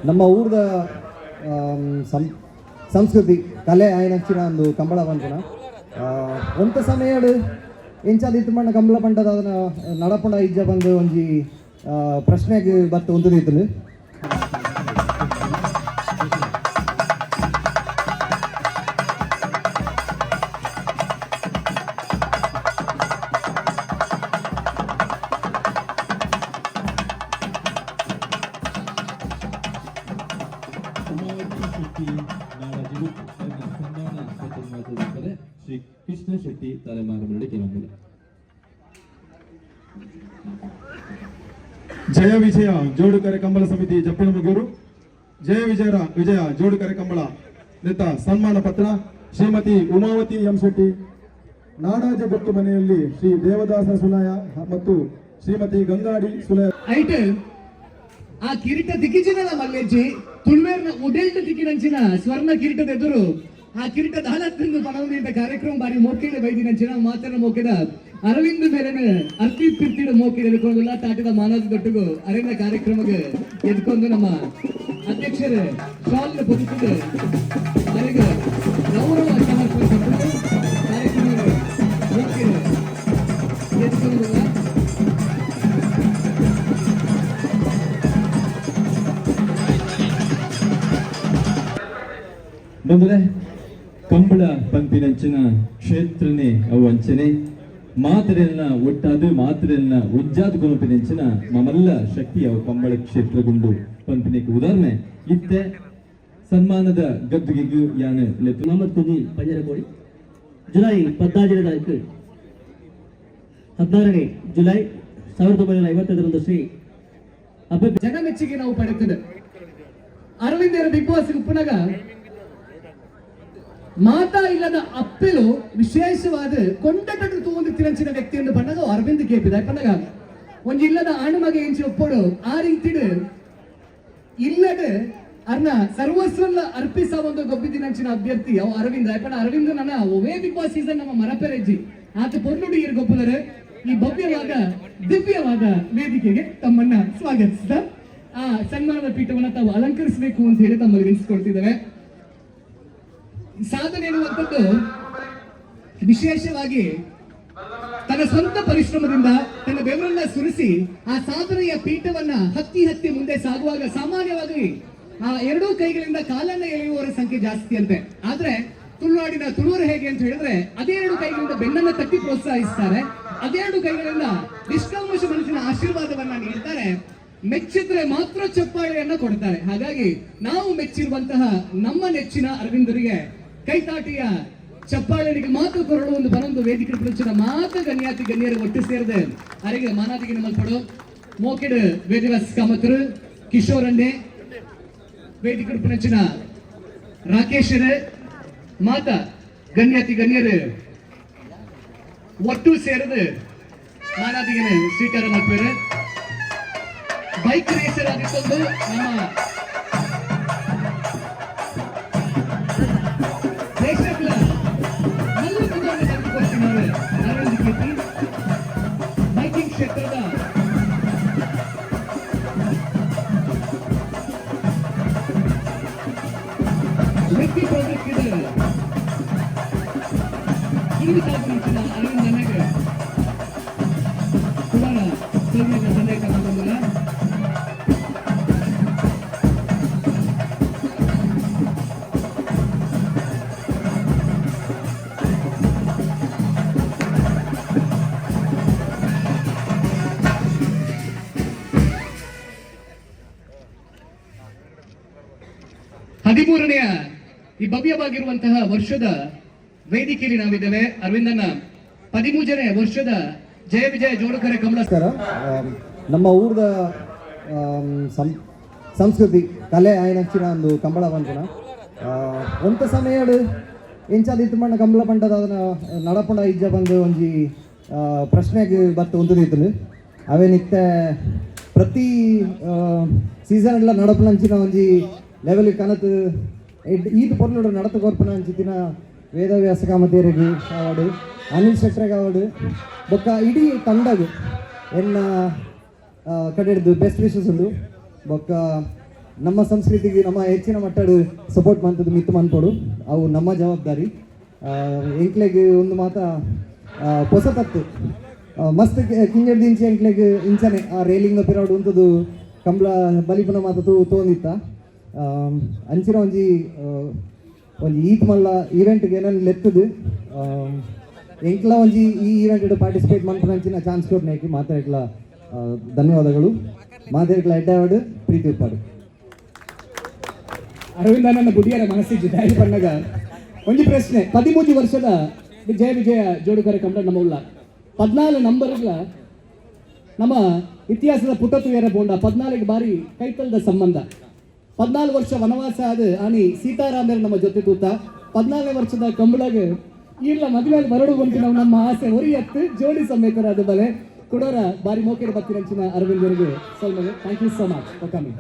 ನಮ್ಮ ಊರದ ಸಂಸ್ಕೃತಿ ಕಲೆ ಆಯ್ನಚ್ಚಿನ ಒಂದು ಕಂಬಳ ಬಂತನ ಒಂತ ಸಮಯ ಎಂಚಾದ ಇತ್ತು ಮಣ್ಣ ಕಂಬಳ ಪಂಡದ ಅದನ್ನ ನಡಪಂಡ ಇಜ್ಜ ಬಂದು ಒಂಜಿ ಪ್ರಶ್ನೆಗೆ ಬತ್ತು ಒಂದದಿತ್ತು ಶ್ರೀ ಕೃಷ್ಣ ಶೆಟ್ಟಿ ತಲೆಮಾರು ಕೆಲವೊಂದು ಜಯ ವಿಜಯ ಜೋಡುಕರೆ ಕಂಬಳ ಸಮಿತಿ ಜಪ್ಪನಮಗೂರು ಜಯ ವಿಜಯ ಜೋಡುಕರೆ ಕಂಬಳ ನೆತ್ತ ಸನ್ಮಾನ ಪತ್ರ ಶ್ರೀಮತಿ ಉಮಾವತಿ ಎಂ ಶೆಟ್ಟಿ ನಾಡಾಜ ಗೊತ್ತು ಮನೆಯಲ್ಲಿ ಶ್ರೀ ದೇವದಾಸ ಸುಲಾಯ ಮತ್ತು ಶ್ರೀಮತಿ ಗಂಗಾಡಿ ಸುಲಾಯ ಐಟ್ ಆ ಕಿರೀಟ ದಿಕ್ಕಿಜಿನ ಮಲ್ಲೆಜ್ಜಿ ತುಳುವೇರ್ನ ಉಡೆಲ್ಟ ದಿಕ್ಕಿನಂಚಿನ ಸ್ವರ್ಣ ಕಿರೀಟದ ಎದುರು ಆ ಕಿರೀಟದ ಹಾಲತ್ತಿಂದು ಪಣವಂದಿದ್ದ ಕಾರ್ಯಕ್ರಮ ಬಾರಿ ಮೋಕೆಡೆ ಬೈದಿನಂಚಿನ ಮಾತನ ಮೋಕೆದ ಅರವಿಂದ್ ಮೇಲೆನ ಅರ್ತಿ ಪಿರ್ತಿಡ ಮೋಕೆಡೆ ಎದ್ಕೊಂಡಲ್ಲ ತಾಟಿದ ಮಾನದ ದೊಟ್ಟುಗು ಅರವಿಂದ ಕಾರ್ಯಕ್ರಮಕ್ಕೆ ಎದ್ಕೊಂಡು ನಮ್ಮ ಅಧ್ಯಕ್ಷರು ಶಾಲ್ ಬದುಕಿದ ಅವರಿಗೆ ಗೌರವ ಸಮರ್ಪಣೆ ಕಾರ್ಯಕ್ರಮ ಎದ್ಕೊಂಡು ಬಂದರೆ ಕಂಬಳ ಪಂಪಿನಂಚಿನ ಕ್ಷೇತ್ರನೇ ಅವು ಅಂಚನೆ ಮಾತರೆಲ್ಲ ಒಟ್ಟಾದು ಮಾತರೆಲ್ಲ ಉಜ್ಜಾದ ಗುಣಪಿನಂಚಿನ ಮಮಲ್ಲ ಶಕ್ತಿ ಅವು ಕಂಬಳ ಕ್ಷೇತ್ರಗುಂಡು ಪಂಪಿನಕ್ಕೆ ಉದಾಹರಣೆ ಇತ್ತೆ ಸನ್ಮಾನದ ಗದ್ದುಗೆಗೂ ಯಾನು ಲೆತ್ತು ನಮ್ಮತ್ತೊಂದು ಪಂಜರಕೋಡಿ ಜುಲೈ 14ನೇ ತಾರೀಕು 16ನೇ ಜುಲೈ 1955 ಶ್ರೀ ಜನ ಮೆಚ್ಚುಗೆ ನಾವು ಪಡೆದಿದೆ ಅರವಿಂದರ ಬಿಗ್ ಬಾಸ್ ಉಪ್ಪನಾಗ ಮಾತಾ ಇಲ್ಲದ ಅಪ್ಪೆಲು ವಿಶೇಷವಾದ ಕೊಂಡಟು ತೂಂದು ತಿರಂಚಿನ ವ್ಯಕ್ತಿಯನ್ನು ಬಣ್ಣಗ ಅರವಿಂದ್ ಕೇಪಿದ ಪಣ್ಣಗ ಒಂಜಿಲ್ಲದ ಆಣುಮಗೆ ಎಂಚಿ ಒಪ್ಪೋಡು ಆ ರೀತಿಡು ಇಲ್ಲದ ಅರ್ನ ಸರ್ವಸ್ವಲ್ಲ ಅರ್ಪಿಸ ಒಂದು ಗೊಬ್ಬಿದಿನಂಚಿನ ಅಭ್ಯರ್ಥಿ ಅವು ಅರವಿಂದ್ ಯಾಕಂಡ ಅರವಿಂದ್ ನನ್ನ ಒವೇ ಬಿಗ್ ಬಾಸ್ ಸೀಸನ್ ನಮ್ಮ ಮರಪೆರೆಜ್ಜಿ ಆತ ಪೊರ್ನುಡಿ ಇರ್ ಗೊಪ್ಪದರೆ ಈ ಭವ್ಯವಾದ ದಿವ್ಯವಾದ ವೇದಿಕೆಗೆ ತಮ್ಮನ್ನ ಸ್ವಾಗತಿಸಿದ ಆ ಸನ್ಮಾನದ ಪೀಠವನ್ನು ತಾವು ಅಲಂಕರಿಸಬೇಕು ಅಂತ ಹೇಳಿ ತಮ್ಮಲ್ಲಿ ವಿನಿಸ್ಕೊಳ್ತಿದ್ದೇವೆ. ಸಾಧನೆ ಎನ್ನುವಂಥದ್ದು ವಿಶೇಷವಾಗಿ ತನ್ನ ಸ್ವಂತ ಪರಿಶ್ರಮದಿಂದ ತನ್ನ ಬೆವರನ್ನ ಸುರಿಸಿ ಆ ಸಾಧನೆಯ ಪೀಠವನ್ನ ಹತ್ತಿ ಮುಂದೆ ಸಾಗುವಾಗ ಸಾಮಾನ್ಯವಾಗಿ ಆ ಎರಡೂ ಕೈಗಳಿಂದ ಕಾಲನ್ನ ಎಳೆಯುವವರ ಸಂಖ್ಯೆ ಜಾಸ್ತಿ ಅಂತೆ. ಆದ್ರೆ ತುಳುನಾಡಿನ ತುಳುವರು ಹೇಗೆ ಅಂತ ಹೇಳಿದ್ರೆ ಅದೇ ಎರಡು ಕೈಗಳಿಂದ ಬೆನ್ನನ್ನ ತಟ್ಟಿ ಪ್ರೋತ್ಸಾಹಿಸ್ತಾರೆ, ಅದೆರಡು ಕೈಗಳಿಂದ ನಿಷ್ಕಲ್ಮಶ ಮನಸ್ಸಿನ ಆಶೀರ್ವಾದವನ್ನ ನೀಡ್ತಾರೆ, ಮೆಚ್ಚಿದ್ರೆ ಮಾತ್ರ ಚಪ್ಪಾಳೆಯನ್ನ ಕೊಡ್ತಾರೆ. ಹಾಗಾಗಿ ನಾವು ಮೆಚ್ಚಿರುವಂತಹ ನಮ್ಮ ನೆಚ್ಚಿನ ಅರವಿಂದರಿಗೆ ಕೈತಾಟಿಯ ಚಪ್ಪಾಳೆಗೆ ಮಾತು ಕೊರಳು ಒಂದು ಬರೊಂದು ವೇದಿಕೆ ಪ್ರಚನ ಮಾತ ಗಣ್ಯಾತಿ ಗಣ್ಯರು ಒಟ್ಟು ಸೇರಿದೆ ಅರಿಗೆ ಮಾನಾದಿಗೆ ನಮ್ಮಲ್ಪಡು ಮೋಕೆಡ್ ವೇದಿವಾಸ್ ಕಾಮತರು ಕಿಶೋರನ್ನೇ ವೇದಿಕೆ ಪ್ರಚನ ರಾಕೇಶರು ಮಾತ ಗಣ್ಯಾತಿ ಗಣ್ಯರು ಒಟ್ಟು ಸೇರಿದು ಮಾನಾದಿಗೆ ಸ್ವೀಕಾರ ಮಾಡ್ತಾರೆ. ಬೈಕ್ ರೇಸರ್ ಆಗಿತ್ತೊಂದು ನಮ್ಮ ದೇಶದ ಎಲ್ಲ ಮುಂದೆ ತಂದುಕೊಳ್ತಿದ್ದಾರೆ ಅರವಿಂದ್ ಕೀರ್ತಿ ಬೈಕಿಂಗ್ ಕ್ಷೇತ್ರದ ವ್ಯಕ್ತಿ ಪ್ರೋಜೆಕ್ಟ್ ಇಲ್ಲಿ ಸಾಗುವಂಚಿನ ಅರವಿಂದ್ ನನಗೆ ಕುಮಾರ ಸೈನ್ಯದ ಸಂದೇಶ ಬಂದಿಲ್ಲ. ಹದಿಮೂರನೆಯ ಈ ಭವ್ಯವಾಗಿರುವಂತಹ ವರ್ಷದ ವೇದಿಕೆಯಲ್ಲಿ ನಾವಿದ್ದೇವೆ. ಅರವಿಂದನ 13ನೇ ವರ್ಷದ ಜಯ ವಿಜಯ ಜೋಡುಕರೆ ಕಂಬಳ. ನಮ್ಮ ಊರದ ಸಂಸ್ಕೃತಿ ಕಲೆ ಆಯ್ನಚ್ಚಿನ ಒಂದು ಕಂಬಳ ಬಂತನ ಒಂತ ಸಮಯ ಎಂಚಾದ ಇತ್ತು ಮಣ್ಣ ಕಂಬಳ ಪಂಡದ ಅದನ್ನ ನಡಪಂಡ ಇಜ್ಜ ಬಂದು ಒಂಜಿ ಪ್ರಶ್ನೆಗೆ ಬತ್ತು ಒಂದದಿತ್ತು ಅವೇನಿತ್ತೆ ಪ್ರತಿ ಸೀಸನ್ ಎಲ್ಲ ನಡಪನಂಚಿನ ಒಂಜಿ ಲೆವೆಲ್ ಕನತು ಈತ ಪೊರ್ಲು ನಡತ ಕೊರ್ಪನ ಅಂಚಿತ್ತಿನ ವೇದವ್ಯಾಸ ಕಾಮತೇರಿಗೆ ಅವಾರ್ಡು ಅನಿಲ್ ಶೆಟ್ರಿಗೆ ಅವಾರ್ಡು ಬೊಕ್ಕ ಇಡೀ ತಂಡಗು ಎನ್ನ ಕಡೆಡ್ದು ಬೆಸ್ಟ್ ವಿಶಸ್ ಉಂಡು ಬೊಕ್ಕ ನಮ್ಮ ಸಂಸ್ಕೃತಿಗೆ ನಮ್ಮ ಹೆಚ್ಚಿನ ಮಟ್ಟದ ಸಪೋರ್ಟ್ ಮಾಡ್ತದ್ದು ಮಿತ್ತು ಮಾಡ್ಕೊಡು ಅವು ನಮ್ಮ ಜವಾಬ್ದಾರಿ. ಎಂಕ್ಲೆಗೆ ಒಂದು ಮಾತ ಹೊಸತತ್ತು ಮಸ್ತ್ ಕಿಂಜಡ್ದಿಂಚಿ ಎಂಕ್ಲೆಗೆ ಇಂಚನೆ ಆ ರೇಲಿಂಗ್ ಪಿರಾಡ್ ಉಂಟದು ಕಂಬಳ ಬಲಿಪನ ಮಾತ ತೋಂದಿತ್ತ ಅಂಚಿನ ಒಂಜಿ ಈತ್ ಮಲ್ಲ ಈವೆಂಟ್ಗೆ ಏನನ್ನು ಲೆತ್ತದು ಎಂಕ್ಲ ಒಂಜಿ ಈ ಈವೆಂಟ್ ಪಾರ್ಟಿಸಿಪೇಟ್ ಮಾಡ್ಕೊಂಡಂಚಿನ ಚಾನ್ಸ್ ಕೊಡ್ನೇಕಿ ಮಾತಾಡ್ಲ ಧನ್ಯವಾದಗಳು. ಮಾತಾಡ್ಲ ಎಡ್ಡಾಡು ಪ್ರೀತಿ ಉಪ್ಪಾಡು. ಅರವಿಂದ ನನ್ನ ಬುಡಿಯರ ಮನಸ್ಸಿಗೆ ದಾರಿ ಬಂದಾಗ ಒಂದು ಪ್ರಶ್ನೆ. 13 ವರ್ಷದ ವಿಜಯ ಜೋಡುಗರ ಕಂಬಳ ನಮ್ಮ ಉಲ್ಲ 14 ನಂಬರ್ಗಳ ನಮ್ಮ ಇತಿಹಾಸದ ಪುಟತುಯರ ಬೋಂಡ 14 ಬಾರಿ ಕೈತಲ್ದ ಸಂಬಂಧ 14 ವರ್ಷ ವನವಾಸ ಆದ ಆನಿ ಸೀತಾರಾಮರ ನಮ್ಮ ಜೊತೆ ತೂತ 14 ವರ್ಷದ ಕಂಬಳಗೆ ಇಲ್ಲ ಮದುವೆ ಬರಡು ಬಂತು ನಾವು ನಮ್ಮ ಆಸೆ ಹೊರಿಯತ್ತು ಜೋಡಿ ಸಮೇತರಾದ ಬಲೆ ಕೊಡೋರ ಬಾರಿ ಮೋಕೆರ ಬತ್ತಿರಂಚಿನ ಅರವಿಂದರಿಗೆ ಸಲ್ಮಗೆ thank you so much for coming.